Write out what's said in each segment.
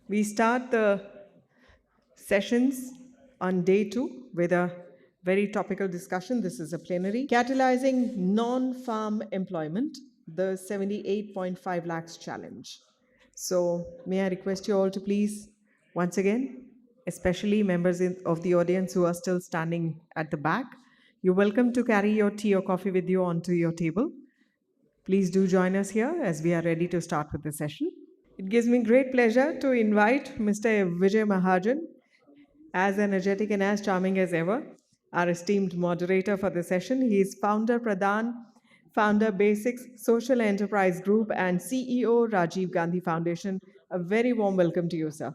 We start the sessions on day 2 with a very topical discussion. This is a plenary. Catalyzing non-farm employment, the 78.5 lakhs challenge. So may I request you all to please, once again, especially members of the audience who are still standing at the back, you're welcome to carry your tea or coffee with you onto your table. Please do join us here as we are ready to start with the session. It gives me great pleasure to invite Mr. Vijay Mahajan, as energetic and as charming as ever, our esteemed moderator for the session. He is founder Pradhan, founder Basics Social Enterprise Group, and CEO Rajiv Gandhi Foundation. A very warm welcome to you, sir.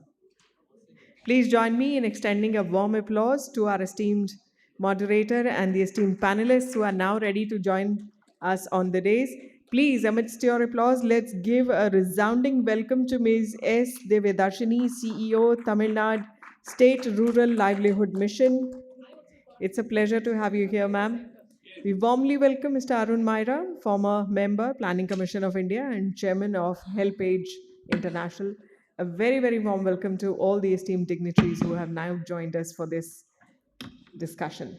Please join me in extending a warm applause to our esteemed moderator and the esteemed panelists who are now ready to join us on the days. Please, amidst your applause, let's give a resounding welcome to Ms. S. Devedarshini, CEO, Tamil Nadu State Rural Livelihood Mission. It's a pleasure to have you here, ma'am. We warmly welcome Mr. Arun Myra, former member, Planning Commission of India and chairman of HelpAge International. A very, very warm welcome to all the esteemed dignitaries who have now joined us for this discussion.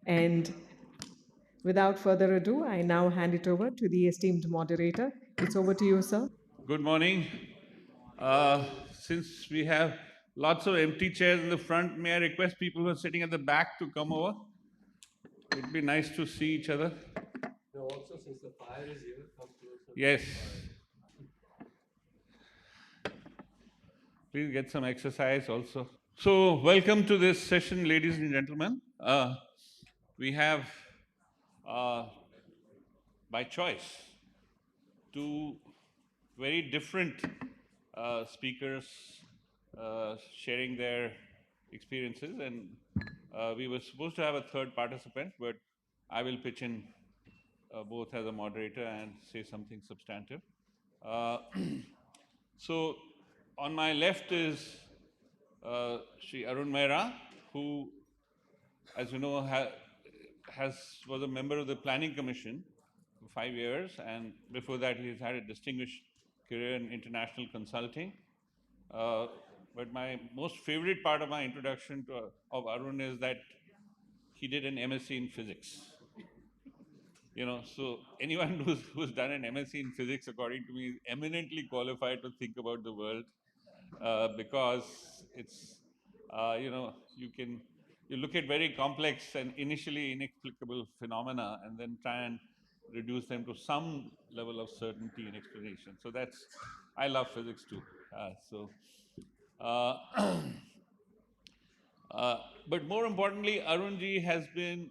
And without further ado, I now hand it over to the esteemed moderator. It's over to you, sir. Good morning. Since we have lots of empty chairs in the front, may I request people who are sitting at the back to come over? It'd be nice to see each other. No, also since the fire is here, come closer. Yes. Please get some exercise also. So, welcome to this session, ladies and gentlemen. We have, by choice, two very different speakers sharing their experiences, and we were supposed to have a third participant, but I will pitch in both as a moderator and say something substantive. So on my left is Shri Arun Mehra, who, as you know, was a member of the Planning Commission for 5 years, and before that he's had a distinguished career in international consulting. But my most favorite part of my introduction of Arun is that he did an MSc in physics. So anyone who's done an MSc in physics, according to me, is eminently qualified to think about the world, because it's, you look at very complex and initially inexplicable phenomena and then try and reduce them to some level of certainty and explanation. So I love physics too. Uh, but more importantly, Arunji has been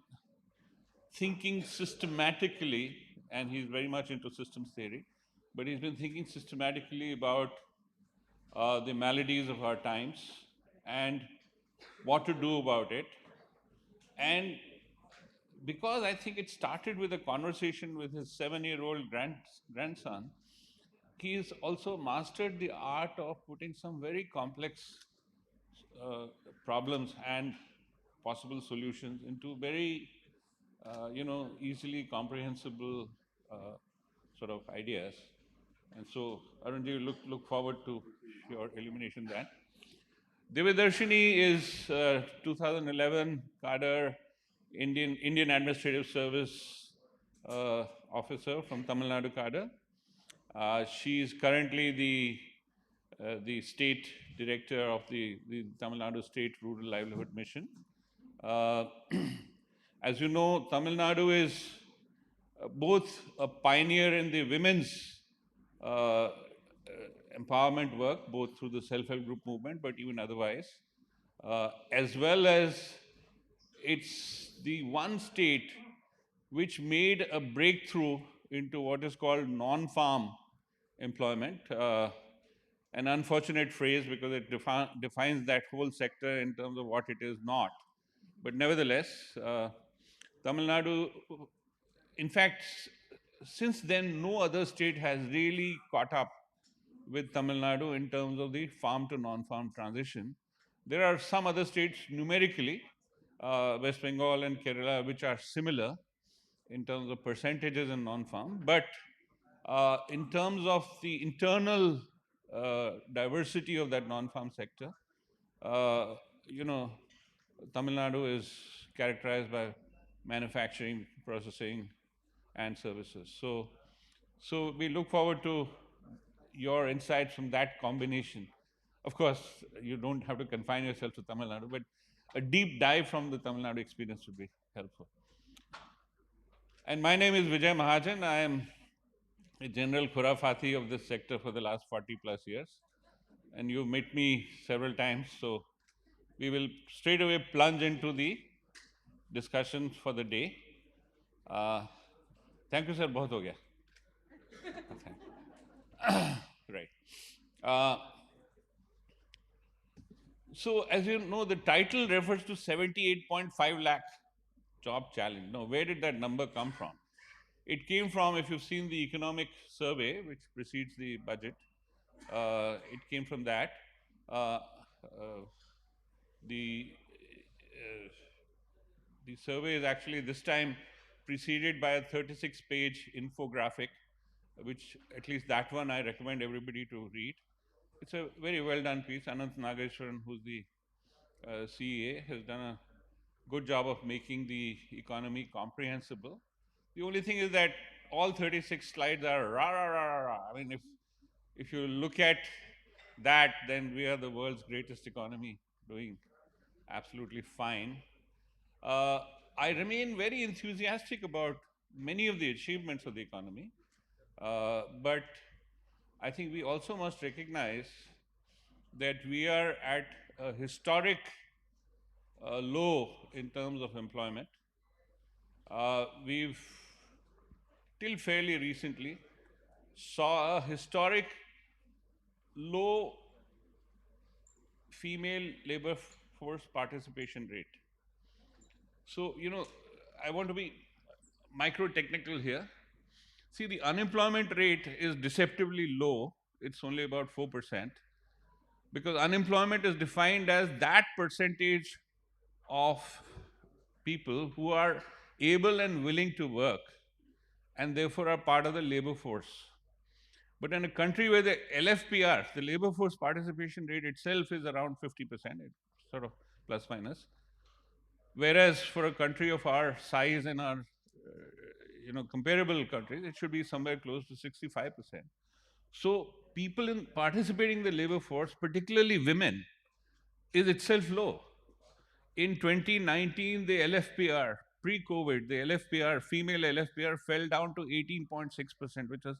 thinking systematically, and he's very much into systems theory, but he's been thinking systematically about the maladies of our times and what to do about it. And because I think it started with a conversation with his 7-year-old grandson, he's also mastered the art of putting some very complex problems and possible solutions into very, easily comprehensible sort of ideas. And so, Arunji, look forward to your illumination that. Devadarshini is 2011 cadre Indian Administrative Service officer from Tamil Nadu cadre. She is currently the state director of the Tamil Nadu State Rural Livelihood Mission. As you know, Tamil Nadu is both a pioneer in the women's empowerment work, both through the self-help group movement, but even otherwise, as well as it's the one state which made a breakthrough into what is called non-farm employment. An unfortunate phrase because it defines that whole sector in terms of what it is not. But nevertheless, Tamil Nadu, in fact, since then, no other state has really caught up with Tamil Nadu in terms of the farm to non-farm transition. There are some other states numerically, West Bengal and Kerala, which are similar in terms of percentages in non-farm, but in terms of the internal diversity of that non-farm sector. Uh, you know, Tamil Nadu is characterized by manufacturing, processing, and services. So we look forward to your insights from that combination. Of course, you don't have to confine yourself to Tamil Nadu, but a deep dive from the Tamil Nadu experience would be helpful. And my name is Vijay Mahajan. I am a general Khurafati of this sector for the last 40 plus years. And you've met me several times, so we will straight away plunge into the discussions for the day. Thank you, sir. बहुत हो गया. Right. So, as you know, the title refers to 78.5 lakh job challenge. Now, where did that number come from? It came from, if you've seen the economic survey, which precedes the budget, it came from that. Uh, uh, the uh, the survey is actually this time preceded by a 36-page infographic, which at least that one I recommend everybody to read. It's a very well done piece. Anant Nageshwaran, who's the CEA, has done a good job of making the economy comprehensible. The only thing is that all 36 slides are rah, rah, rah, rah, rah. I mean, if you look at that, then we are the world's greatest economy, doing absolutely fine. I remain very enthusiastic about many of the achievements of the economy, but I think we also must recognize that we are at a historic low in terms of employment. We've, till fairly recently, saw a historic low female labor force participation rate. So, I want to be micro-technical here. See, the unemployment rate is deceptively low. It's only about 4%, because unemployment is defined as that percentage of people who are able and willing to work and therefore are part of the labor force. But in a country where the LFPR, the labor force participation rate itself, is around 50%, it's sort of plus minus. Whereas for a country of our size and our comparable countries, it should be somewhere close to 65%. So people in participating in the labor force, particularly women, is itself low. In 2019, the LFPR, pre-COVID, the LFPR, female LFPR fell down to 18.6%, which was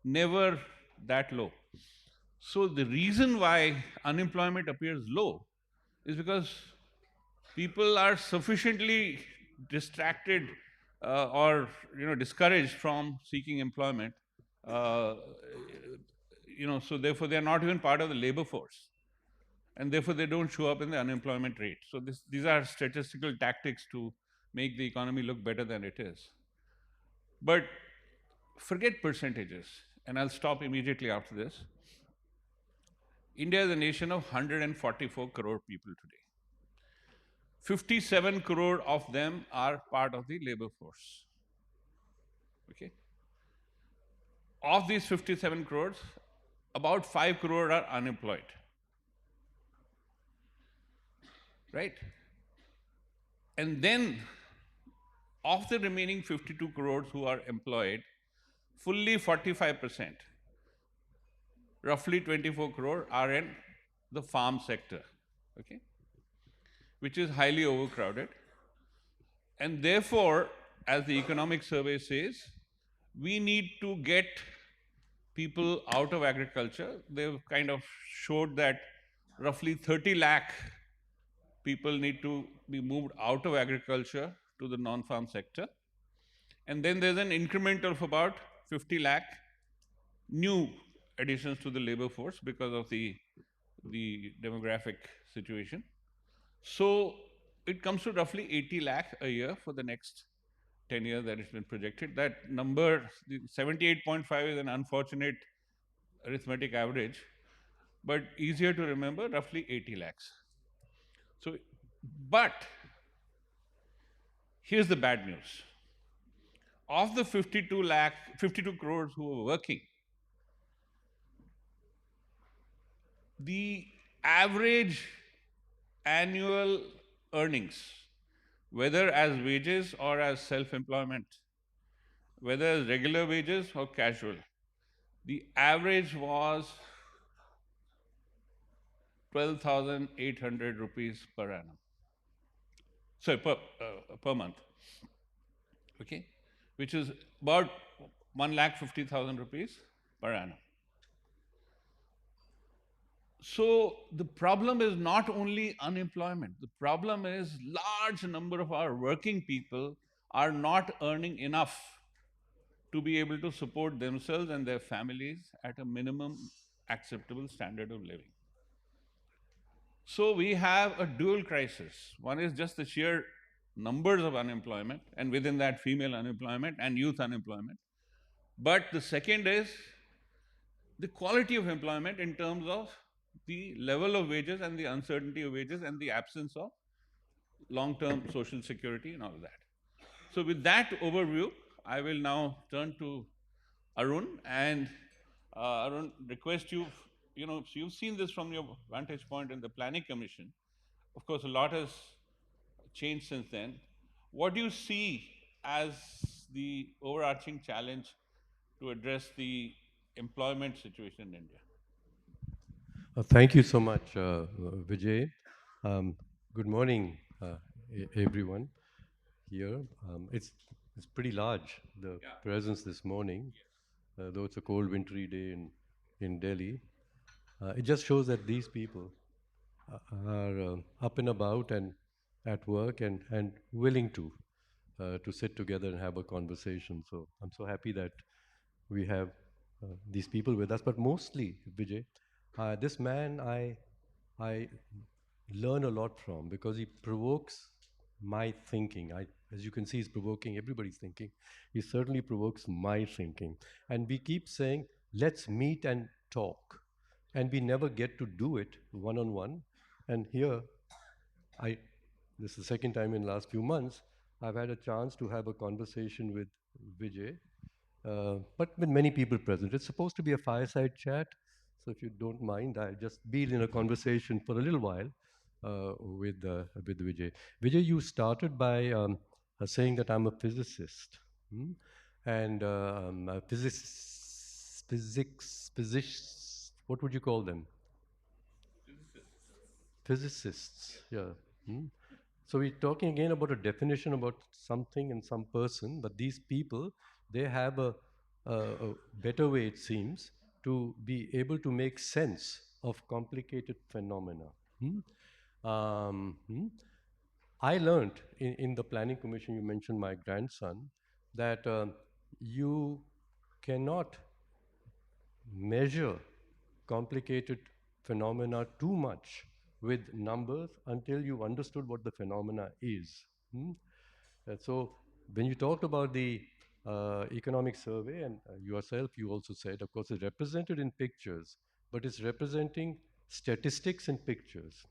never that low. So the reason why unemployment appears low is because people are sufficiently distracted or discouraged from seeking employment. So therefore they are not even part of the labor force, and therefore they don't show up in the unemployment rate. So these are statistical tactics to make the economy look better than it is. But forget percentages, and I'll stop immediately after this. India is a nation of 144 crore people today. 57 crore of them are part of the labor force. Okay. Of these 57 crores, about 5 crore are unemployed. Right? And then, of the remaining 52 crores who are employed, fully 45%, roughly 24 crore, are in the farm sector, okay, which is highly overcrowded. And therefore, as the economic survey says, we need to get people out of agriculture. They've kind of showed that roughly 30 lakh people need to be moved out of agriculture to the non-farm sector. And then there's an increment of about 50 lakh new additions to the labor force because of the demographic situation. So it comes to roughly 80 lakh a year for the next 10 years that it's been projected. That number, 78.5, is an unfortunate arithmetic average, but easier to remember, roughly 80 lakhs. So, but here's the bad news. Of the 52 crores who are working, the average annual earnings, whether as wages or as self employment, whether as regular wages or casual, the average was 12,800 rupees per annum. Sorry, per month. Okay, which is about 1,50,000 rupees per annum. So the problem is not only unemployment. The problem is large number of our working people are not earning enough to be able to support themselves and their families at a minimum acceptable standard of living. So we have a dual crisis. One is just the sheer numbers of unemployment, and within that, female unemployment and youth unemployment. But the second is the quality of employment in terms of the level of wages and the uncertainty of wages and the absence of long term social security and all of that. So, with that overview, I will now turn to Arun and Arun, request you, so you've seen this from your vantage point in the Planning Commission. Of course, a lot has changed since then. What do you see as the overarching challenge to address the employment situation in India? Thank you so much, Vijay. Good morning, everyone here. It's pretty large, the presence this morning, though it's a cold, wintry day in Delhi. It just shows that these people are up and about and at work and willing to sit together and have a conversation. So I'm so happy that we have these people with us. But mostly, Vijay, this man I learn a lot from because he provokes my thinking. As you can see, he's provoking everybody's thinking. He certainly provokes my thinking. And we keep saying, let's meet and talk. And we never get to do it one on one. And here, I this is the second time in the last few months, I've had a chance to have a conversation with Vijay, but with many people present. It's supposed to be a fireside chat, so if you don't mind, I'll just be in a conversation for a little while with Vijay. Vijay, you started by saying that I'm a physicist, and physics, what would you call them? Physicists, yeah. Hmm? So we're talking again about a definition about something and some person, but these people, they have a better way, it seems, to be able to make sense of complicated phenomena. Hmm? Hmm? I learned in the planning commission, you mentioned my grandson, that you cannot measure complicated phenomena too much with numbers until you've understood what the phenomena is. And so when you talked about the economic survey, and yourself, you also said, of course, it's represented in pictures, but it's representing statistics in pictures.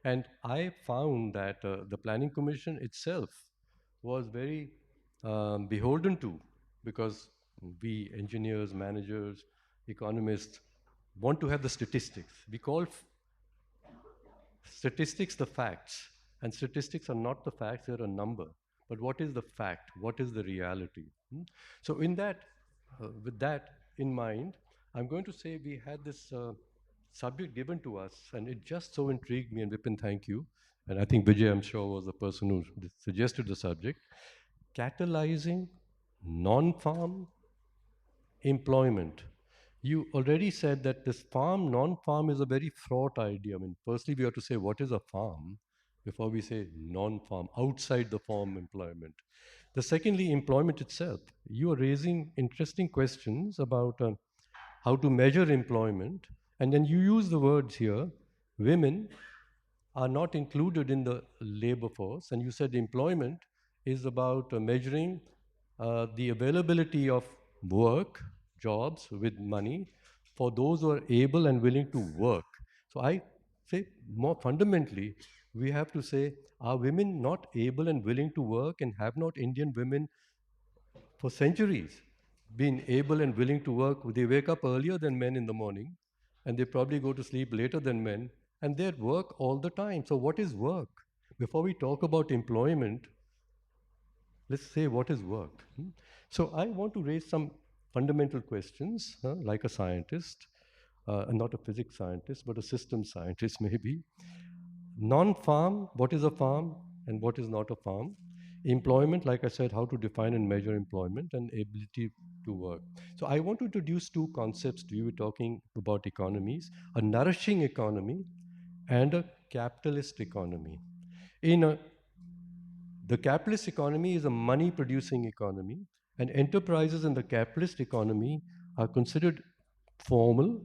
And I found that the Planning Commission itself was very beholden to, because we engineers, managers, economists want to have the statistics. We call statistics the facts, and statistics are not the facts, they're a number. But what is the fact? What is the reality? So, with that in mind, I'm going to say we had this subject given to us, and it just so intrigued me. And Vipin, thank you. And I think Vijay, I'm sure, was the person who suggested the subject. Catalyzing non-farm employment. You already said that this farm, non-farm is a very fraught idea. I mean, firstly, we have to say what is a farm before we say non-farm, outside the farm employment. The secondly, employment itself. You are raising interesting questions about how to measure employment, and then you use the words here, women are not included in the labor force. And you said employment is about measuring the availability of work, jobs with money for those who are able and willing to work. So I say more fundamentally, we have to say, are women not able and willing to work, and have not Indian women for centuries been able and willing to work? They wake up earlier than men in the morning. and they probably go to sleep later than men, and they work all the time. So, what is work? Before we talk about employment, let's say what is work. So, I want to raise some fundamental questions, like a scientist, and not a physics scientist, but a system scientist maybe. Non-farm, what is a farm and what is not a farm? Employment, like I said, how to define and measure employment and ability to work. So I want to introduce two concepts to you. We're talking about economies, a nourishing economy and a capitalist economy. In a, the capitalist economy is a money-producing economy, and enterprises in the capitalist economy are considered formal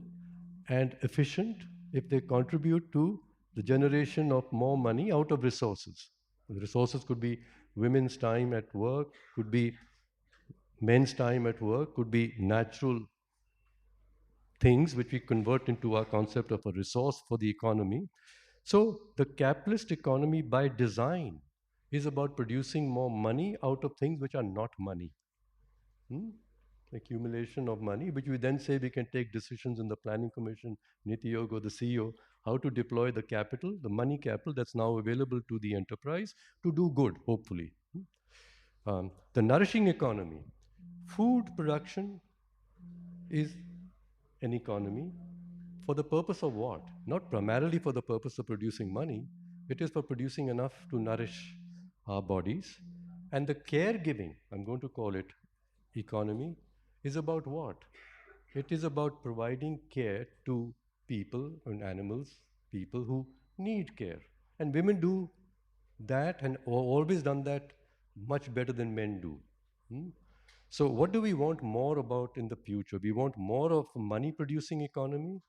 and efficient if they contribute to the generation of more money out of resources. The resources could be women's time at work, could be men's time at work, could be natural things which we convert into our concept of a resource for the economy. So the capitalist economy by design is about producing more money out of things which are not money. Hmm? Accumulation of money, which we then say we can take decisions in the planning commission, Niti Yoga, the CEO, how to deploy the capital, the money capital that's now available to the enterprise to do good, hopefully. The nourishing economy. Food production is an economy for the purpose of what? Not primarily for the purpose of producing money, it is for producing enough to nourish our bodies. And the caregiving, I'm going to call it economy, is about what? It is about providing care to people and animals, people who need care. And women do that and always done that much better than men do. Hmm? So, what do we want more about in the future? We want more of a money producing economy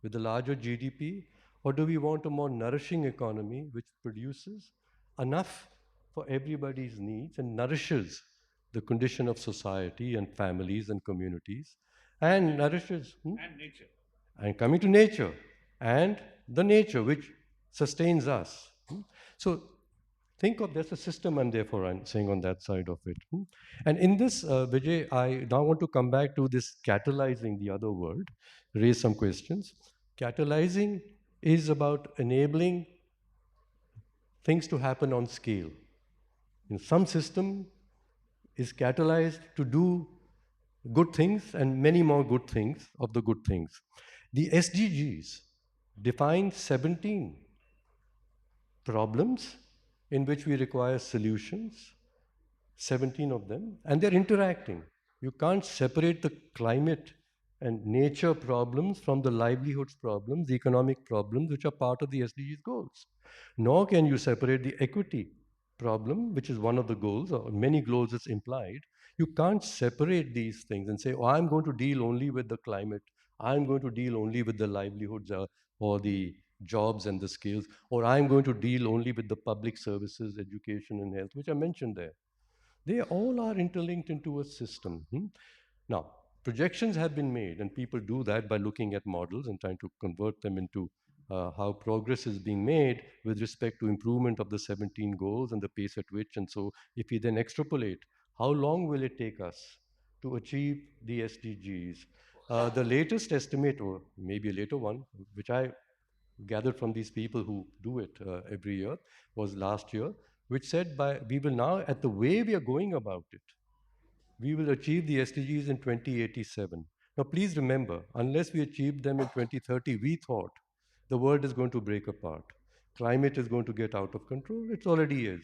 with a larger GDP, or do we want a more nourishing economy which produces enough for everybody's needs and nourishes the condition of society and families and communities and nourishes And nature. and coming to nature and the nature which sustains us. So think of there's a system, and therefore I'm saying on that side of it. And in this, Vijay, I now want to come back to this catalyzing the other world, raise some questions. Catalyzing is about enabling things to happen on scale. In some system is catalyzed to do good things and many more good things of the good things. The SDGs define 17 problems in which we require solutions, 17 of them, and they're interacting. You can't separate the climate and nature problems from the livelihoods problems, the economic problems, which are part of the SDGs goals. Nor can you separate the equity problem, which is one of the goals, or many goals it's implied. You can't separate these things and say, oh, I'm going to deal only with the climate, I'm going to deal only with the livelihoods or the jobs and the skills, or I'm going to deal only with the public services, education, and health, which I mentioned there. They all are interlinked into a system. Now, projections have been made, and people do that by looking at models and trying to convert them into how progress is being made with respect to improvement of the 17 goals and the pace at which. And so, if we then extrapolate, how long will it take us to achieve the SDGs? The latest estimate, or maybe a later one, which I gathered from these people who do it every year, was last year, which said by we will now, at the way we are going about it, we will achieve the SDGs in 2087. Now, please remember, unless we achieve them in 2030, we thought the world is going to break apart. Climate is going to get out of control. It already is.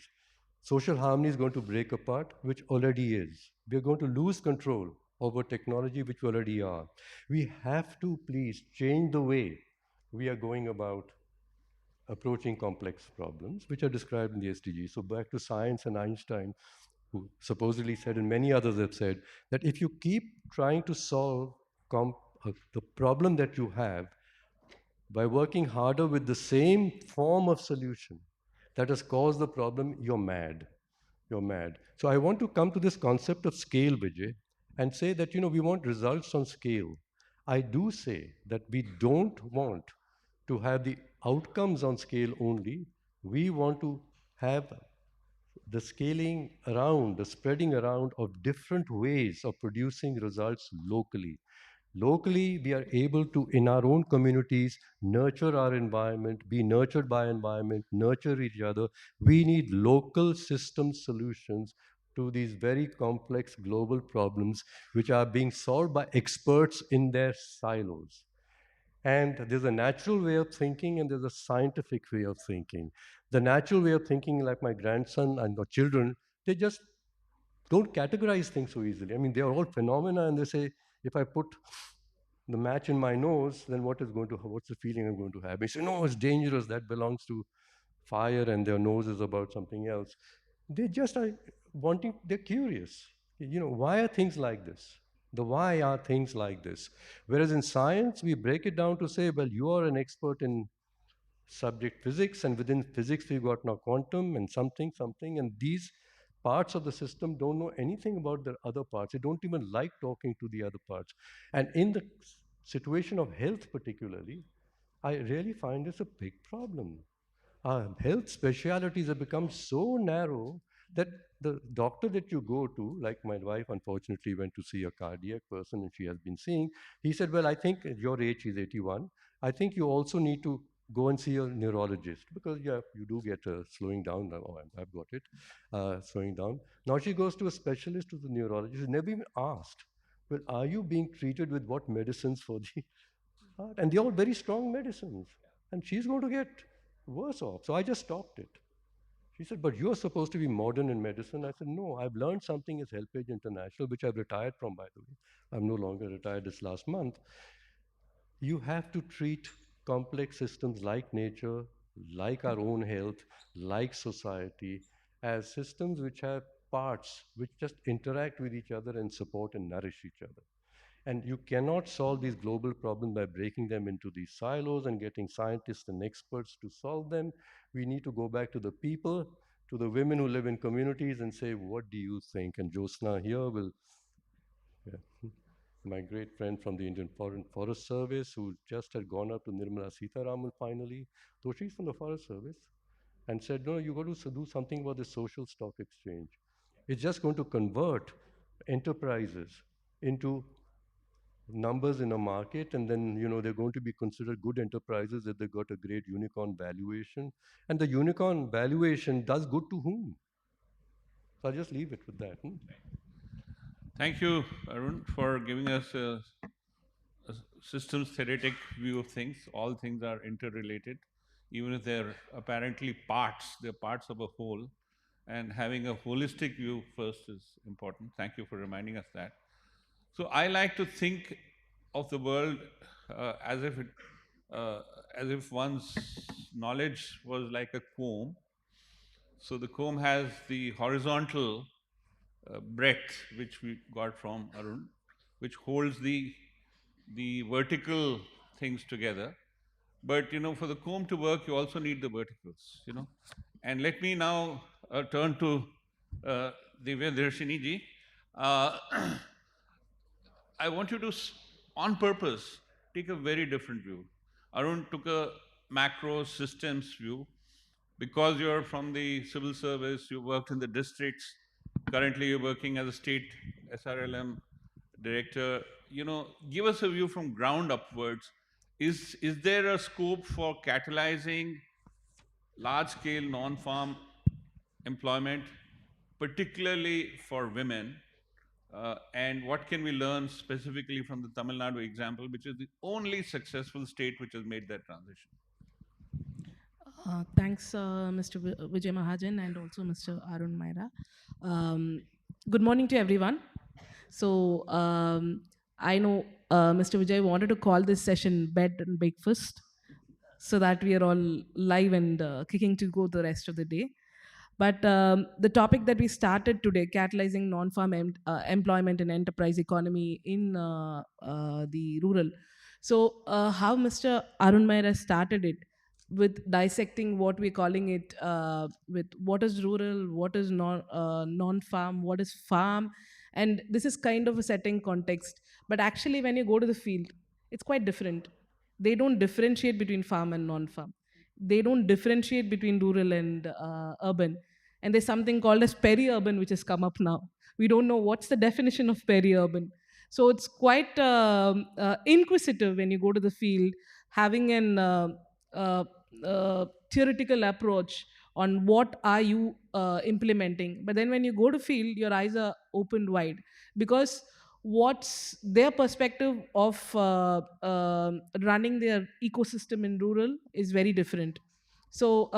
Social harmony is going to break apart, which already is. We are going to lose control over technology, which we already are. We have to please change the way we are going about approaching complex problems, which are described in the SDGs. So back to science and Einstein, who supposedly said, and many others have said, that if you keep trying to solve the problem that you have by working harder with the same form of solution that has caused the problem, you're mad. You're mad. So I want to come to this concept of scale, Vijay, and say that, we want results on scale. I do say that we don't want to have the outcomes on scale only. We want to have the scaling around, the spreading around of different ways of producing results locally. Locally, we are able to, in our own communities, nurture our environment, be nurtured by environment, nurture each other. We need local system solutions to these very complex global problems which are being solved by experts in their silos. And there's a natural way of thinking and there's a scientific way of thinking. The natural way of thinking, like my grandson and the children, they just don't categorize things so easily. I mean, they are all phenomena, and they say, if I put the match in my nose, then what's the feeling I'm going to have? They say, no, it's dangerous. That belongs to fire, and their nose is about something else. They just are they're curious. Why are things like this? The why are things like this? Whereas in science, we break it down to say, well, you are an expert in subject physics, and within physics we've got now quantum and something, and these parts of the system don't know anything about the other parts. They don't even like talking to the other parts. And in the situation of health particularly, I really find this a big problem. Health specialities have become so narrow that the doctor that you go to, like my wife unfortunately went to see a cardiac person and she has been seeing, he said, well, I think at your age, is 81, I think you also need to go and see a neurologist because, yeah, you do get slowing down. Oh, I've got it, slowing down. Now she goes to a specialist, to the neurologist, who's never even asked, well, are you being treated with what medicines for the heart? And they're all very strong medicines. And she's going to get worse off. So I just stopped it. She said, but you're supposed to be modern in medicine. I said, no, I've learned something as HelpAge International, which I've retired from, by the way. I'm no longer retired this last month. You have to treat complex systems like nature, like our own health, like society, as systems which have parts which just interact with each other and support and nourish each other. And you cannot solve these global problems by breaking them into these silos and getting scientists and experts to solve them. We need to go back to the people, to the women who live in communities and say, what do you think? And Josna here will, yeah, my great friend from the Indian Forest Service, who just had gone up to Nirmala Sitharaman finally, though she's from the Forest Service, and said, no, you got to do something about the social stock exchange. It's just going to convert enterprises into numbers in a market, and then they're going to be considered good enterprises if they got a great unicorn valuation. And the unicorn valuation does good to whom? So I'll just leave it with that. Thank you, Arun, for giving us a systems theoretic view of things. All things are interrelated, even if they're apparently parts, they're parts of a whole. And having a holistic view first is important. Thank you for reminding us that. So I like to think of the world as if uh, as if one's knowledge was like a comb. So the comb has the horizontal breadth, which we got from Arun, which holds the vertical things together. But for the comb to work, you also need the verticals. And let me now turn to uh, Divya Darshini ji. Uh, I want you to, on purpose, take a very different view. Arun took a macro systems view. Because you're from the civil service, you worked in the districts. Currently, you're working as a state SRLM director. Give us a view from ground upwards. Is there a scope for catalyzing large-scale non-farm employment, particularly for women? And what can we learn specifically from the Tamil Nadu example, which is the only successful state which has made that transition? Thanks, Mr. Vijay Mahajan and also Mr. Arun Maira. Good morning to everyone. So I know Mr. Vijay wanted to call this session Bed and Breakfast so that we are all live and kicking to go the rest of the day. But the topic that we started today, catalyzing non-farm employment and enterprise economy in the rural. So how Mr. Arun Maira started it with dissecting what we're calling it with what is rural, what is non-farm, what is farm, and this is kind of a setting context. But actually, when you go to the field, it's quite different. They don't differentiate between farm and non-farm. They don't differentiate between rural and urban. And there's something called as peri-urban, which has come up now. We don't know what's the definition of peri-urban. So it's quite inquisitive when you go to the field, having an uh, theoretical approach on what are you implementing. But then when you go to field, your eyes are opened wide, because what's their perspective of running their ecosystem in rural is very different. So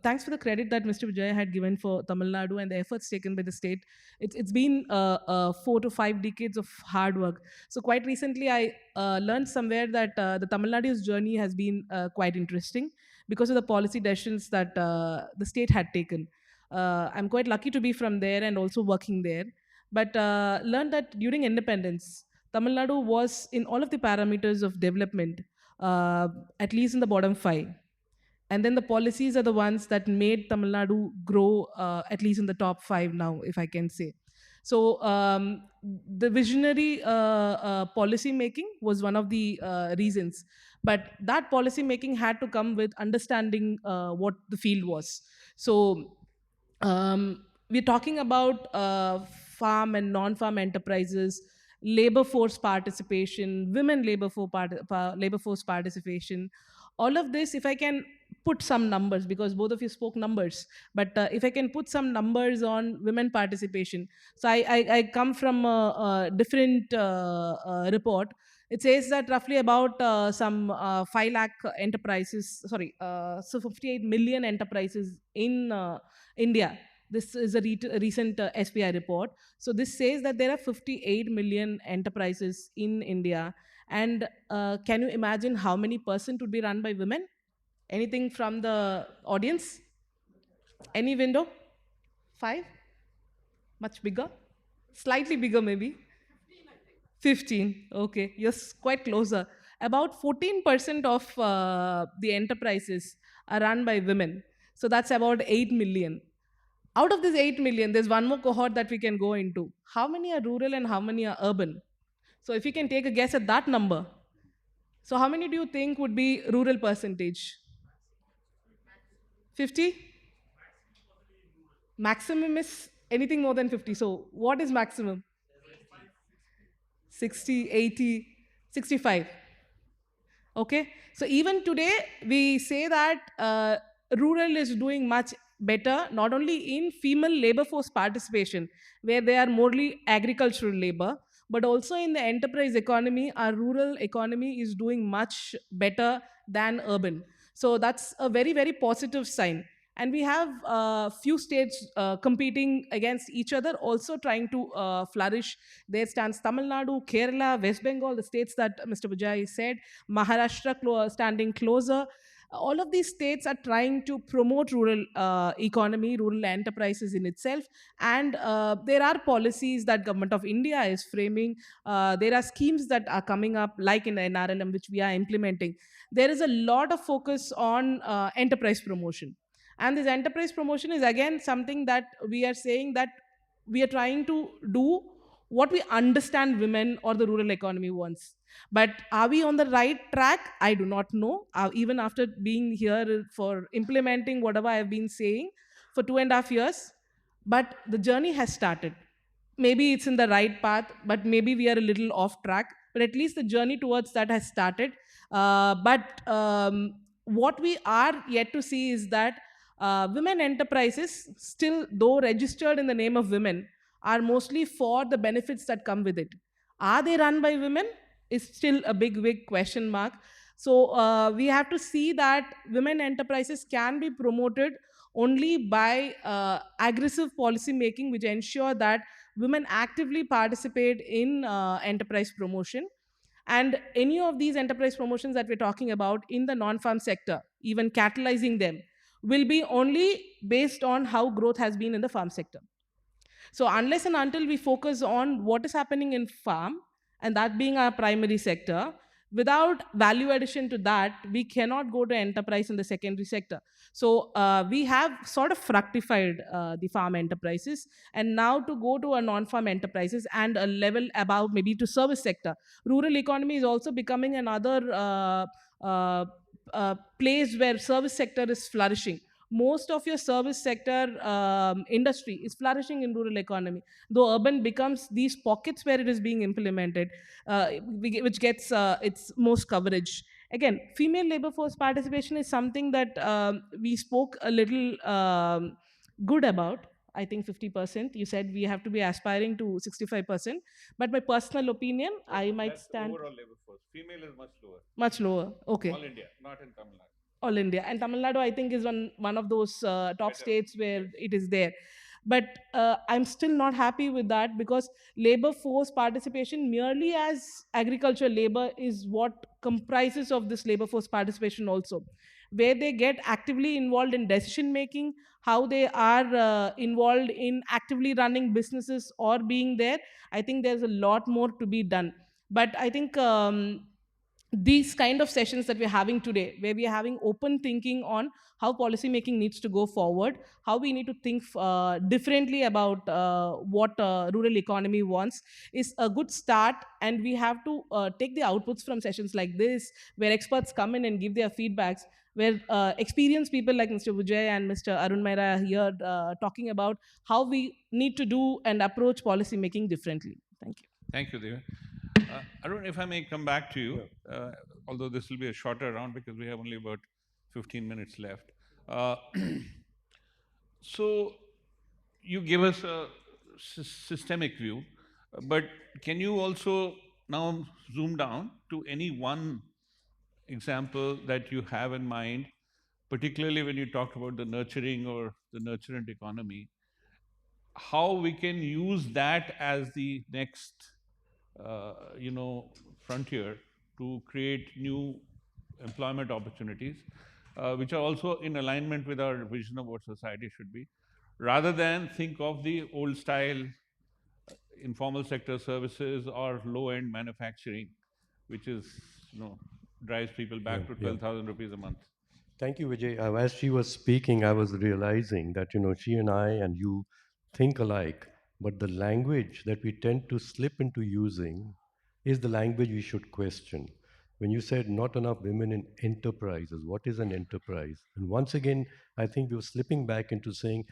thanks for the credit that Mr. Vijay had given for Tamil Nadu and the efforts taken by the state. It's been 4 to 5 decades of hard work. So quite recently, I learned somewhere that the Tamil Nadu's journey has been quite interesting because of the policy decisions that the state had taken. I'm quite lucky to be from there and also working there. But learned that during independence, Tamil Nadu was in all of the parameters of development, uh, at least in the bottom five. And then the policies are the ones that made Tamil Nadu grow, at least in the top five now, if I can say. So the visionary policy making was one of the reasons, but that policy making had to come with understanding what the field was. So we're talking about farm and non-farm enterprises, labor force participation, women labor force participation. All of this, if I can put some numbers, because both of you spoke numbers, but if I can put some numbers on women participation. So I come from a different report. It says that roughly about some 5 lakh enterprises, sorry, so 58 million enterprises in India. This is a recent SPI report. So this says that there are 58 million enterprises in India. And can you imagine how many percent would be run by women? Anything from the audience? Any window? 5? Much bigger? Slightly bigger, maybe? 15. Okay, you're quite closer. About 14% of the enterprises are run by women. So that's about 8 million. Out of this 8 million, there's one more cohort that we can go into. How many are rural and how many are urban? So if you can take a guess at that number, so how many do you think would be rural percentage? 50? Maximum is anything more than 50. So what is maximum? 60, 80, 65. Okay, so even today we say that rural is doing much better, not only in female labor force participation, where they are morely agricultural labor, but also in the enterprise economy. Our rural economy is doing much better than urban. So that's a very, very positive sign. And we have few states competing against each other, also trying to flourish. There stands Tamil Nadu, Kerala, West Bengal, the states that Mr. Vijay said, Maharashtra standing closer. All of these states are trying to promote rural economy, rural enterprises in itself, and there are policies that Government of India is framing. There are schemes that are coming up, like in NRLM, which we are implementing. There is a lot of focus on enterprise promotion, and this enterprise promotion is again something that we are saying that we are trying to do what we understand women or the rural economy wants. But are we on the right track? I do not know. Even after being here for implementing whatever I have been saying for 2.5 years, but the journey has started. Maybe it's in the right path, but maybe we are a little off track. But at least the journey towards that has started. But what we are yet to see is that women enterprises, still though registered in the name of women, are mostly for the benefits that come with it. Are they run by women? Is still a big, big question mark. So we have to see that women enterprises can be promoted only by aggressive policy making, which ensure that women actively participate in enterprise promotion. And any of these enterprise promotions that we're talking about in the non-farm sector, even catalyzing them, will be only based on how growth has been in the farm sector. So unless and until we focus on what is happening in farm, and that being our primary sector, without value addition to that, we cannot go to enterprise in the secondary sector. So we have sort of fructified the farm enterprises, and now to go to a non-farm enterprises and a level above, maybe to service sector. Rural economy is also becoming another place where service sector is flourishing. most of your service sector industry is flourishing in rural economy, though urban becomes these pockets where it is being implemented, which gets its most coverage. Again, female labor force participation is something that we spoke a little good about. I think 50%. You said we have to be aspiring to 65%. But my personal opinion, I might That's the stand overall labor force. Female is much lower. much lower. Okay. All India, not in Tamil Nadu. All India. And Tamil Nadu, I think, is one of those top Better. states where it is there. But I'm still not happy with that, because labor force participation merely as agricultural labor is what comprises of this labor force participation also, where they get actively involved in decision making, how they are involved in actively running businesses or being there. I think there's a lot more to be done. But I think these kind of sessions that we're having today, where we are having open thinking on how policy making needs to go forward, how we need to think differently about what rural economy wants, is a good start. And we have to take the outputs from sessions like this, where experts come in and give their feedbacks, where experienced people like Mr. Vijay and Mr. Arun Mehra are here talking about how we need to do and approach policy making differently. Thank you. Thank you, Deva. Arun, if I may come back to you, although this will be a shorter round because we have only about 15 minutes left. So you give us a systemic view, but can you also now zoom down to any one example that you have in mind, particularly when you talked about the nurturing or the nurturant economy, how we can use that as the next, frontier to create new employment opportunities, which are also in alignment with our vision of what society should be, rather than think of the old style informal sector services or low-end manufacturing, which is, drives people back to 12,000 rupees a month. Thank you, Vijay. As she was speaking, I was realizing that, she and I and you think alike, but the language that we tend to slip into using is the language we should question. When you said not enough women in enterprises, what is an enterprise? And once again, I think we were slipping back into saying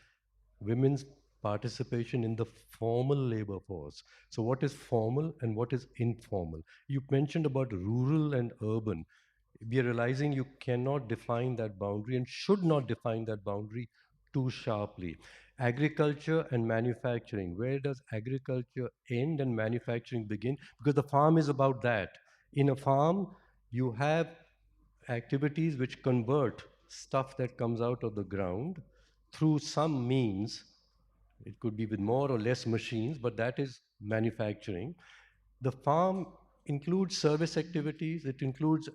women's participation in the formal labor force. So, what is formal and what is informal? You mentioned about rural and urban. We are realizing you cannot define that boundary and should not define that boundary too sharply. Agriculture and manufacturing, where does agriculture end and manufacturing begin? Because the farm is about that. In a farm, you have activities which convert stuff that comes out of the ground through some means. It could be with more or less machines, but that is manufacturing. The farm includes service activities, it includes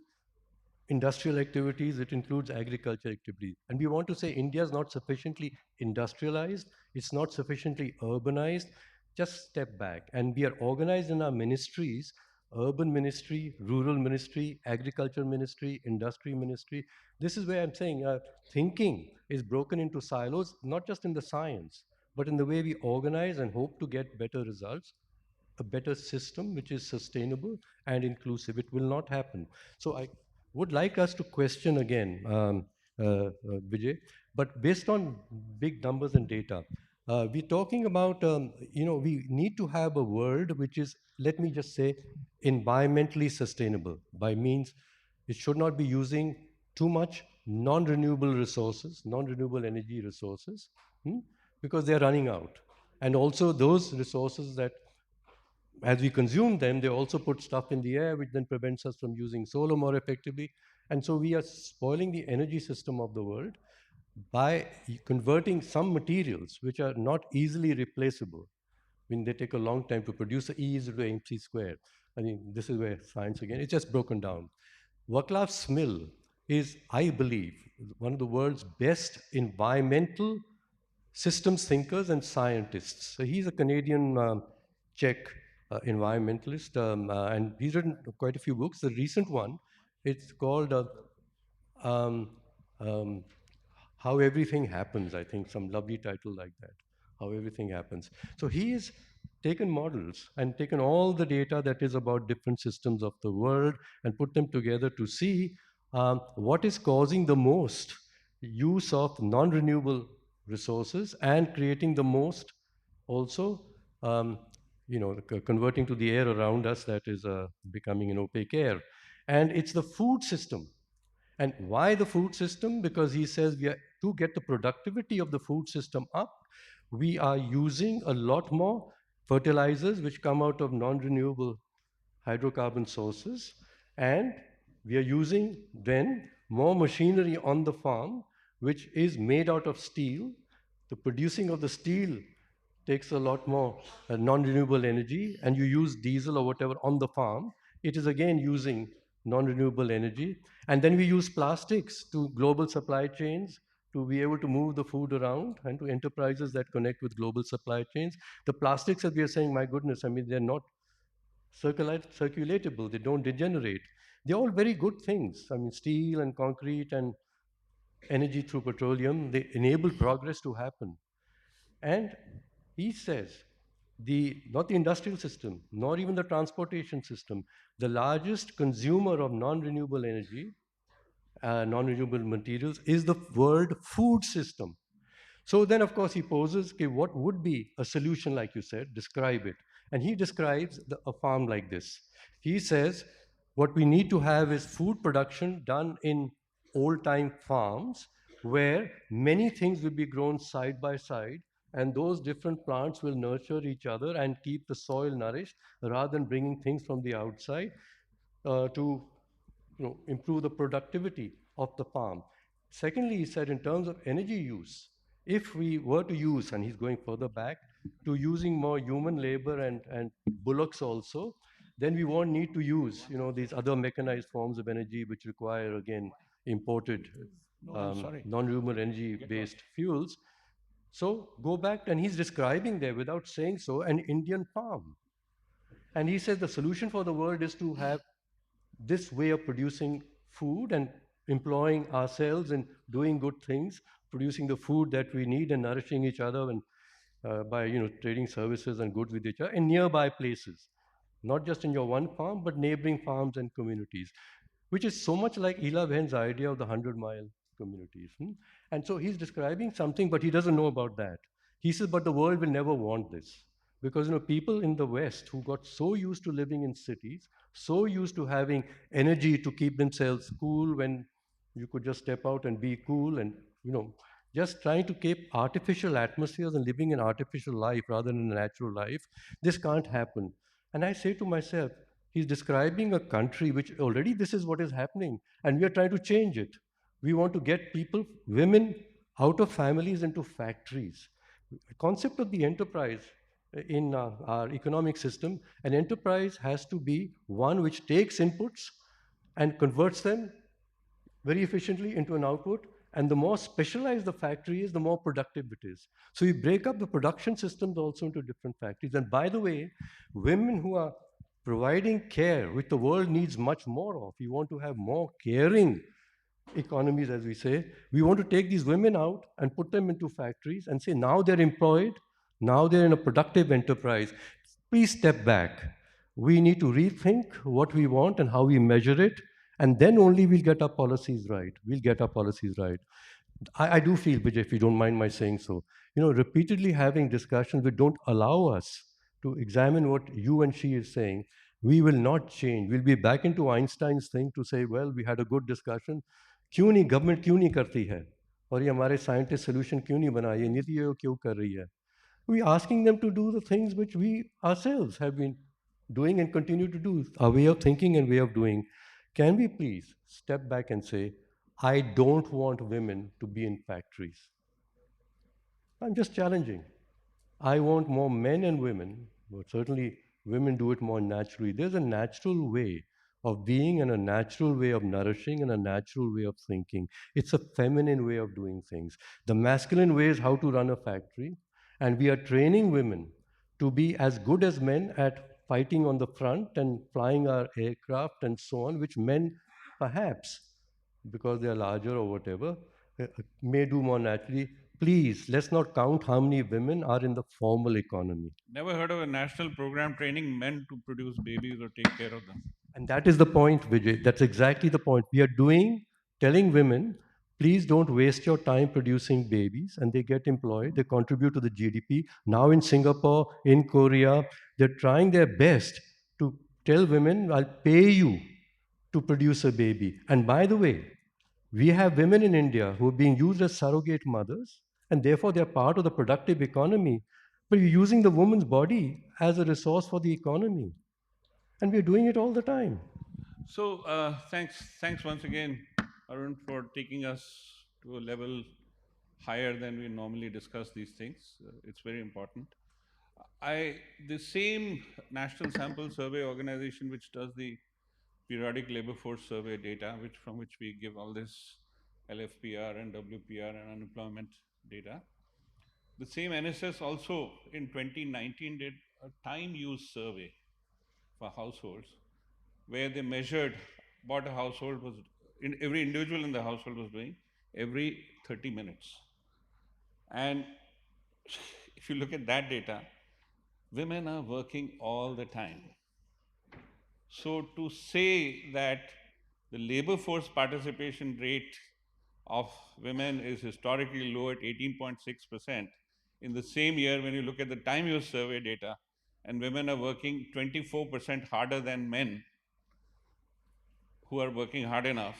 industrial activities, it includes agriculture activities. And we want to say India is not sufficiently industrialized, it's not sufficiently urbanized. Just step back. And we are organized in our ministries: urban ministry, rural ministry, agriculture ministry, industry ministry. This is where I'm saying thinking is broken into silos, not just in the science, but in the way we organize and hope to get better results, a better system which is sustainable and inclusive. It will not happen. So I would like us to question again, Vijay, but based on big numbers and data. We're talking about, we need to have a world which is, let me just say, environmentally sustainable. By means, it should not be using too much non-renewable resources, non-renewable energy resources, because they're running out. And also those resources that as we consume them, they also put stuff in the air, which then prevents us from using solar more effectively. And so we are spoiling the energy system of the world by converting some materials which are not easily replaceable. I mean, they take a long time to produce. E is to mc squared. I mean, this is where science again, it's just broken down. Vaclav Smil is, I believe, one of the world's best environmental systems thinkers and scientists. So he's a Canadian Czech environmentalist, and he's written quite a few books. The recent one, it's called um, um, How Everything Happens, I think, some lovely title like that, How Everything Happens. So he's taken models and taken all the data that is about different systems of the world and put them together to see what is causing the most use of non-renewable resources and creating the most also, um, converting to the air around us that is becoming an opaque air. And it's the food system. And why the food system? Because he says to get the productivity of the food system up, we are using a lot more fertilizers which come out of non-renewable hydrocarbon sources, and we are using then more machinery on the farm which is made out of steel. The producing of the steel takes a lot more non-renewable energy, and you use diesel or whatever on the farm. It is again using non-renewable energy. And then we use plastics to global supply chains to be able to move the food around, and to enterprises that connect with global supply chains. The plastics that we are saying, my goodness, I mean, they're not circulatable, they don't degenerate. They're all very good things. I mean, steel and concrete and energy through petroleum, they enable progress to happen. And he says, not the industrial system, nor even the transportation system, the largest consumer of non-renewable energy, non-renewable materials, is the world food system. So then, of course, he poses, okay, what would be a solution, like you said, describe it. And he describes a farm like this. He says, what we need to have is food production done in old-time farms where many things will be grown side by side, and those different plants will nurture each other and keep the soil nourished rather than bringing things from the outside to improve the productivity of the farm. Secondly, he said in terms of energy use, if we were to use, and he's going further back, to using more human labor and bullocks also, then we won't need to use these other mechanized forms of energy which require, again, imported non-renewable energy-based fuels. So go back, and he's describing there, without saying so, an Indian farm. And he says the solution for the world is to have this way of producing food and employing ourselves in doing good things, producing the food that we need and nourishing each other, and by trading services and goods with each other in nearby places, not just in your one farm, but neighboring farms and communities, which is so much like Ela Behen's idea of the 100-mile communities. And so he's describing something, but he doesn't know about that. He says, but the world will never want this. Because people in the West who got so used to living in cities, so used to having energy to keep themselves cool when you could just step out and be cool, and just trying to keep artificial atmospheres and living an artificial life rather than a natural life, this can't happen. And I say to myself, he's describing a country which already this is what is happening, and we are trying to change it. We want to get people, women, out of families into factories. The concept of the enterprise in our economic system, an enterprise has to be one which takes inputs and converts them very efficiently into an output. And the more specialized the factory is, the more productive it is. So you break up the production systems also into different factories. And by the way, women who are providing care, which the world needs much more of, you want to have more caring economies, as we say, we want to take these women out and put them into factories and say, now they're employed, now they're in a productive enterprise. Please step back. We need to rethink what we want and how we measure it, and then only we'll get our policies right. We'll get our policies right. I do feel, Vijay, if you don't mind my saying so, repeatedly having discussions which don't allow us to examine what you and she is saying, we will not change. We'll be back into Einstein's thing to say, well, we had a good discussion. क्यों नहीं government क्यों नहीं करती है और ये हमारे scientist solution क्यों नहीं बनाए नीति ये क्यों कर रही है we asking them to do the things which we ourselves have been doing and continue to do, our way of thinking and way of doing. Can we please step back and say, I don't want women to be in factories? I'm just challenging. I want more men and women, but certainly women do it more naturally. There's a natural way of being and a natural way of nourishing and a natural way of thinking. It's a feminine way of doing things. The masculine way is how to run a factory, and we are training women to be as good as men at fighting on the front and flying our aircraft and so on, which men perhaps, because they are larger or whatever, may do more naturally. Please, let's not count how many women are in the formal economy. Never heard of a national program training men to produce babies or take care of them. And that is the point, Vijay. That's exactly the point. We are telling women, Please don't waste your time producing babies, and they get employed, they contribute to the GDP. Now in Singapore, in Korea, they're trying their best to tell women, I'll pay you to produce a baby. And by the way, we have women in India who are being used as surrogate mothers, and therefore they're part of the productive economy. But you're using the woman's body as a resource for the economy. And we're doing it all the time. So thanks once again, Arun, for taking us to a level higher than we normally discuss these things. It's very important. The same National Sample Survey organization which does the periodic labor force survey data, from which we give all this LFPR and WPR and unemployment data. The same NSS also in 2019 did a time use survey for households, where they measured what a household was, every individual in the household was doing every 30 minutes. And if you look at that data, women are working all the time. So to say that the labor force participation rate of women is historically low at 18.6%, in the same year when you look at the time use survey data, and women are working 24% harder than men who are working hard enough,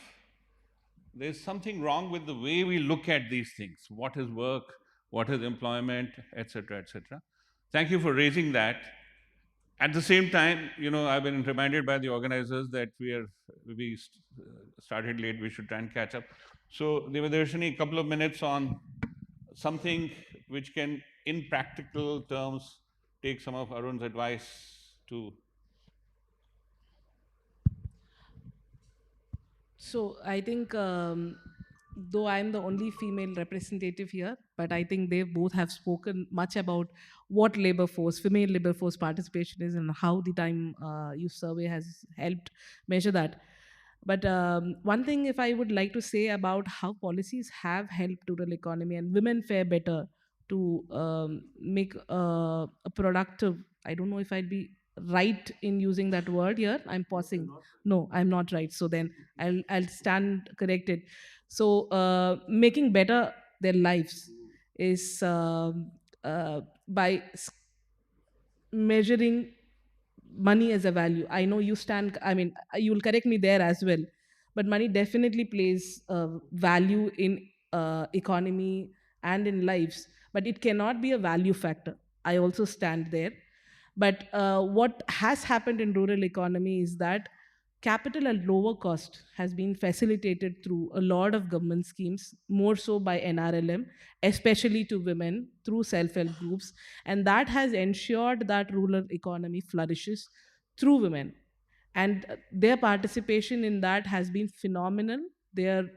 there's something wrong with the way we look at these things. What is work? What is employment? Etc. Etc. Thank you for raising that. At the same time, I've been reminded by the organizers that we started late. We should try and catch up. So, Devadarshini, a couple of minutes on something which can, in practical terms, take some of Arun's advice to. So I think, though I'm the only female representative here, but I think they both have spoken much about what female labor force participation is, and how the time use survey has helped measure that. But one thing, if I would like to say about how policies have helped rural economy and women fare better to make a productive. I don't know if I'd be right in using that word here. I'm pausing. No, I'm not right. So then I'll stand corrected. So making better their lives is by measuring money as a value. I know you stand, I mean, you will correct me there as well, but money definitely plays value in economy and in lives, but it cannot be a value factor. I also stand there. But what has happened in rural economy is that capital at lower cost has been facilitated through a lot of government schemes, more so by NRLM, especially to women through self-help groups, and that has ensured that rural economy flourishes through women. And their participation in that has been phenomenal. The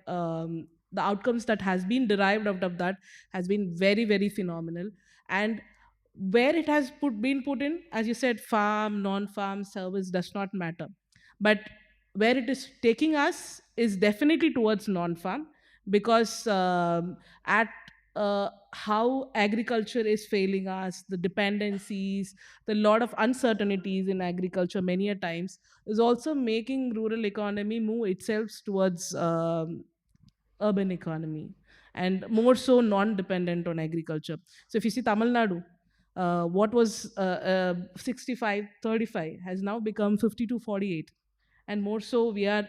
outcomes that has been derived out of that has been very, very phenomenal. And where it has been put in, as you said, farm, non-farm, service does not matter, but where it is taking us is definitely towards non-farm, because at how agriculture is failing us, the dependencies, the lot of uncertainties in agriculture many a times is also making rural economy move itself towards urban economy, and more so non-dependent on agriculture. So if you see Tamil Nadu, what was 65-35 has now become 52-48, and more so we are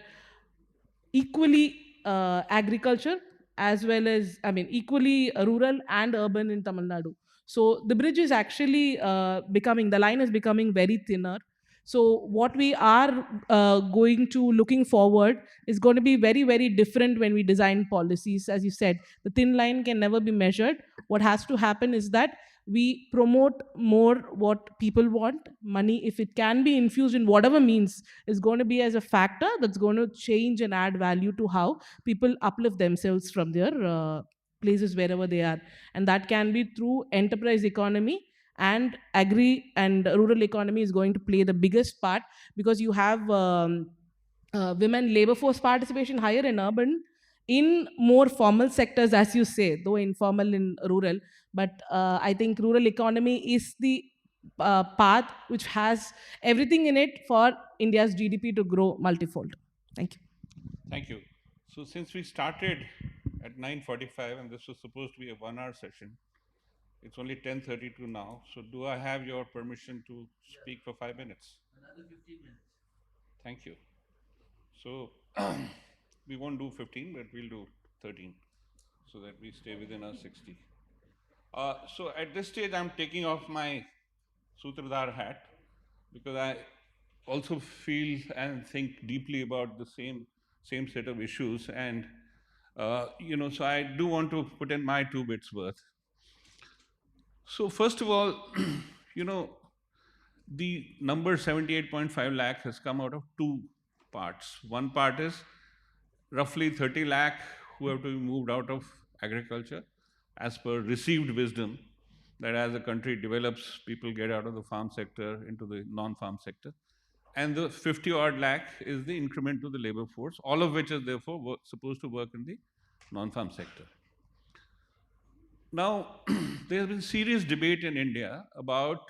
equally agriculture, as well as, I mean, equally rural and urban in Tamil Nadu. So the bridge is actually the line is becoming very thinner. So what we are going to looking forward is going to be very, very different when we design policies. As you said, the thin line can never be measured. What has to happen is that we promote more what people want. Money, if it can be infused in whatever means, is going to be as a factor that's going to change and add value to how people uplift themselves from their places wherever they are. And that can be through enterprise economy, and agri and rural economy is going to play the biggest part, because you have women labor force participation higher in urban, in more formal sectors, as you say, though informal in rural. But I think rural economy is the path which has everything in it for India's GDP to grow multifold. Thank you. Thank you. So since we started at 9:45, and this was supposed to be a 1-hour session. It's only 10:32 now. So do I have your permission to speak for 5 minutes? Another 15 minutes. Thank you. So we won't do 15, but we'll do 13 so that we stay within our 60. So at this stage, I'm taking off my Sutradhar hat because I also feel and think deeply about the same set of issues, and so I do want to put in my 2 bits worth. So first of all, the number 78.5 lakh has come out of 2 parts. One part is roughly 30 lakh who have to be moved out of agriculture as per received wisdom that as the country develops, people get out of the farm sector into the non-farm sector. And the 50 odd lakh is the increment to the labor force, all of which is therefore supposed to work in the non-farm sector. Now, there has been serious debate in India about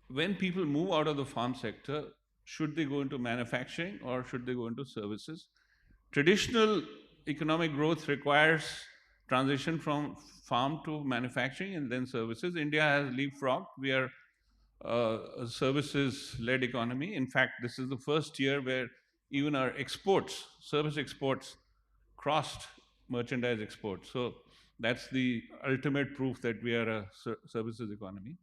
when people move out of the farm sector, should they go into manufacturing or should they go into services? Traditional economic growth requires transition from farm to manufacturing and then services. India has leapfrogged. We are a services-led economy. In fact, this is the first year where even our exports, service exports, crossed merchandise exports. So that's the ultimate proof that we are a services economy.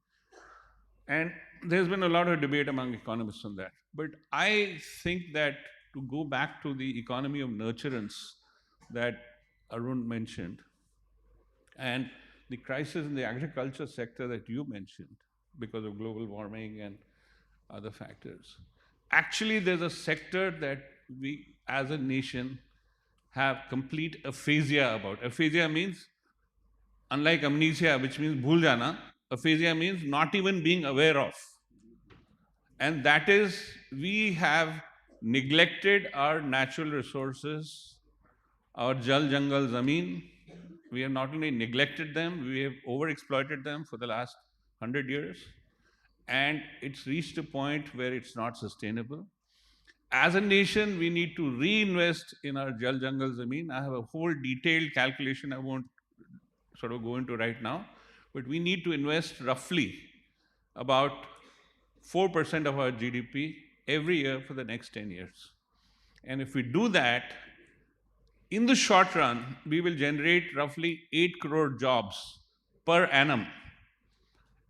And there's been a lot of debate among economists on that. But I think that to go back to the economy of nurturance that Arun mentioned, and the crisis in the agriculture sector that you mentioned because of global warming and other factors. Actually, there's a sector that we as a nation have complete aphasia about. Aphasia means, unlike amnesia, which means bhul jana, aphasia means not even being aware of. And that is, we have neglected our natural resources, our jal, jangal, zameen. We have not only neglected them, we have overexploited them for the last 100 years. And it's reached a point where it's not sustainable. As a nation, we need to reinvest in our jal, jangal, zameen. I have a whole detailed calculation I won't sort of go into right now, but we need to invest roughly about 4% of our GDP every year for the next 10 years. And if we do that, in the short run, we will generate roughly 8 crore jobs per annum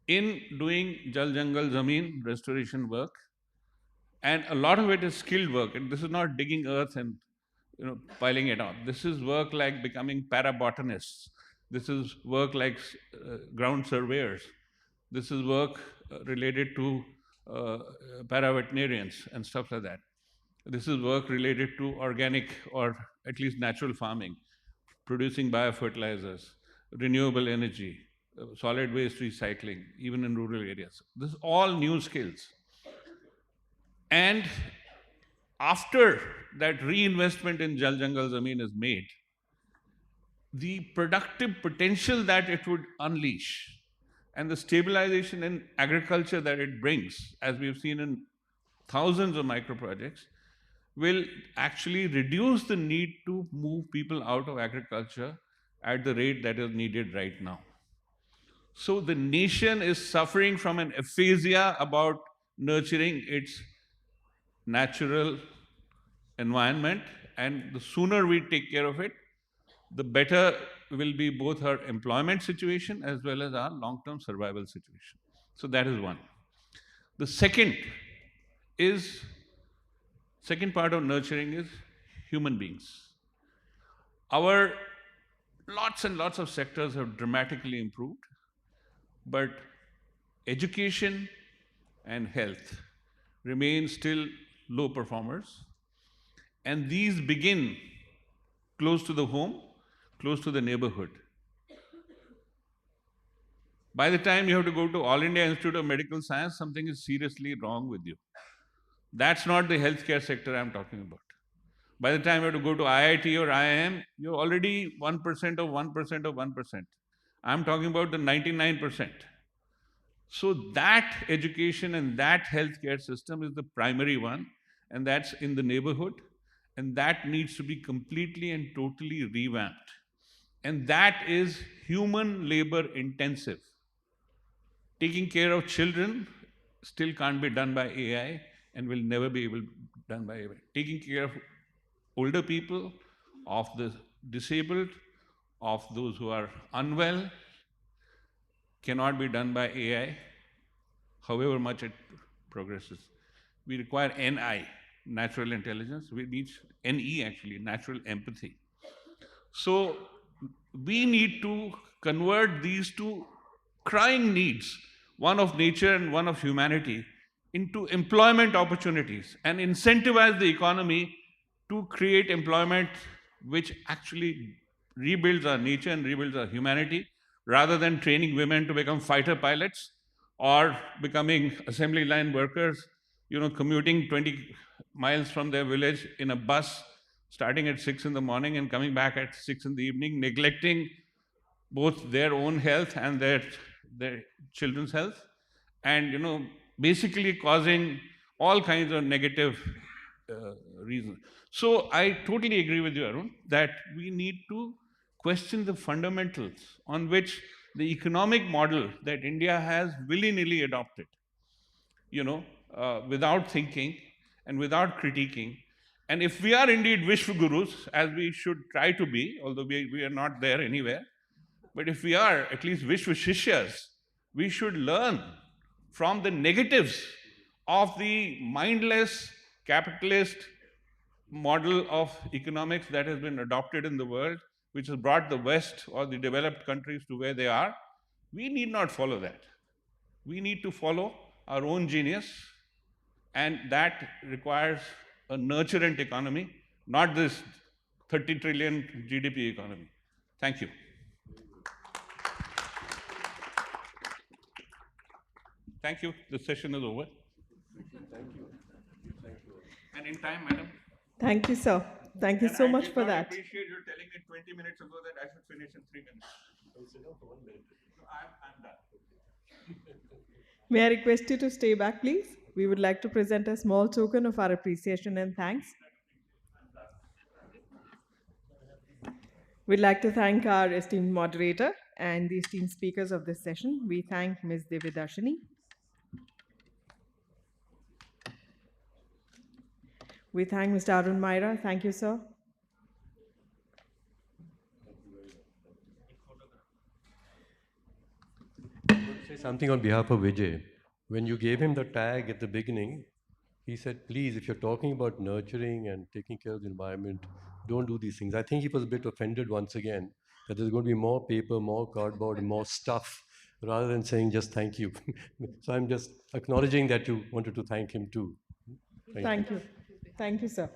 in doing Jal Jangal Zameen restoration work. And a lot of it is skilled work. And this is not digging earth and piling it up. This is work like becoming para-botanists. This is work like ground surveyors. This is work related to para-veterinarians and stuff like that. This is work related to organic or at least natural farming, producing biofertilizers, renewable energy, solid waste recycling, even in rural areas. This is all new skills. And after that reinvestment in Jal Jangal Zameen is made, the productive potential that it would unleash and the stabilization in agriculture that it brings, as we've seen in thousands of micro projects, will actually reduce the need to move people out of agriculture at the rate that is needed right now. So the nation is suffering from an aphasia about nurturing its natural environment, and the sooner we take care of it, the better will be both our employment situation as well as our long-term survival situation. So that is one. The second part of nurturing is human beings. Our lots and lots of sectors have dramatically improved, but education and health remain still low performers. And these begin close to the home, close to the neighborhood. By the time you have to go to All India Institute of Medical Science, something is seriously wrong with you. That's not the healthcare sector I'm talking about. By the time you have to go to IIT or IIM, you're already 1% of 1% of 1%. I'm talking about the 99%. So that education and that healthcare system is the primary one, and that's in the neighborhood. And that needs to be completely and totally revamped. And that is human labor intensive. Taking care of children still can't be done by AI and will never be able done by AI. Taking care of older people, of the disabled, of those who are unwell, cannot be done by AI, however much it progresses. We require NI, natural intelligence. We need NE, actually, natural empathy. So we need to convert these two crying needs, one of nature and one of humanity, into employment opportunities and incentivize the economy to create employment which actually rebuilds our nature and rebuilds our humanity, rather than training women to become fighter pilots or becoming assembly line workers, commuting 20 miles from their village in a bus starting at 6 in the morning and coming back at 6 in the evening, neglecting both their own health and their children's health, and basically causing all kinds of negative reasons. So I totally agree with you, Arun, that we need to question the fundamentals on which the economic model that India has willy-nilly adopted, without thinking and without critiquing. And if we are indeed Vishwa Gurus, as we should try to be, although we are not there anywhere, but if we are at least Vishwa Shishyas, we should learn from the negatives of the mindless capitalist model of economics that has been adopted in the world, which has brought the West or the developed countries to where they are. We need not follow that. We need to follow our own genius, and that requires a nurturant economy, not this 30 trillion GDP economy. Thank you. Thank you. The session is over. Thank you. And in time, madam. Thank you, sir. Thank you And so I much did for not that. appreciate you telling me 20 minutes ago that I should finish in 3 minutes. No, I'm done. May I request you to stay back, please? We would like to present a small token of our appreciation and thanks. We'd like to thank our esteemed moderator and the esteemed speakers of this session. We thank Ms. Devidarshini. We thank Mr. Arun Myra. Thank you, sir. I want to say something on behalf of Vijay. When you gave him the tag at the beginning, he said, please, if you're talking about nurturing and taking care of the environment, don't do these things. I think he was a bit offended once again that there's going to be more paper, more cardboard, and more stuff, rather than saying just thank you. So I'm just acknowledging that you wanted to thank him too. Thank you. Thank you, sir.